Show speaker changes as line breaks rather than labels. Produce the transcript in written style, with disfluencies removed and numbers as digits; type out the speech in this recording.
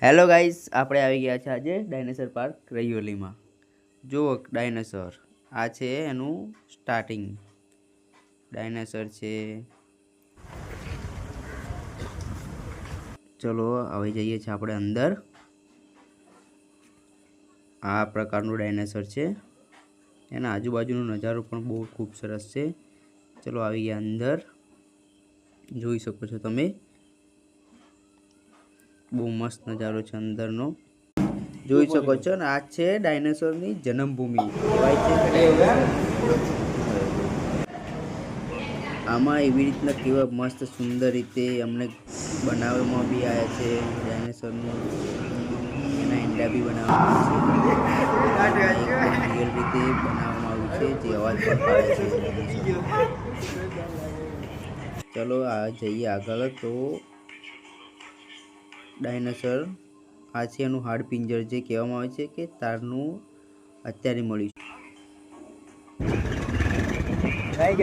Hello guys, આપણે આવી ગયા છે આજે ડાયનાસોર પાર્ક રૈયોલીમાં. જુઓ ડાયનાસોર, આ છે એનું સ્ટાર્ટિંગ. ડાયનાસોર છે. ચલો આવી જઈએ છીએ આપણે અંદર. આ પ્રકારનું ડાયનાસોર છે. એના આજુબાજુનો નજારો પણ બહુ ખૂબ સરસ છે. ચલો આવી ગયા અંદર. જોઈ શકો છો તમે, બહુ મસ્ત નજારો છે અંદરનો. જોઈ શકો છો ને, આ છે ડાયનાસોરની જન્મભૂમિ કહેવાય છે. આમાં એવી રીતના કેવા મસ્ત સુંદર રીતે અમને બનાવવામાં બી આવ્યા છે. ડાયનાસોરનું એના ઈંડા બી બનાવવામાં આવ્યા છે. રિયલ રીતે બનાવવામાં આવ્યું છે, જે અવાજ પણ પાડે છે. ચલો આ જઈએ આગળ. તો ડાયનાસોર, આ છે એનું હાડપિંજર, જે કહેવામાં આવે છે કે તારનું અત્યારે મળ્યું છે.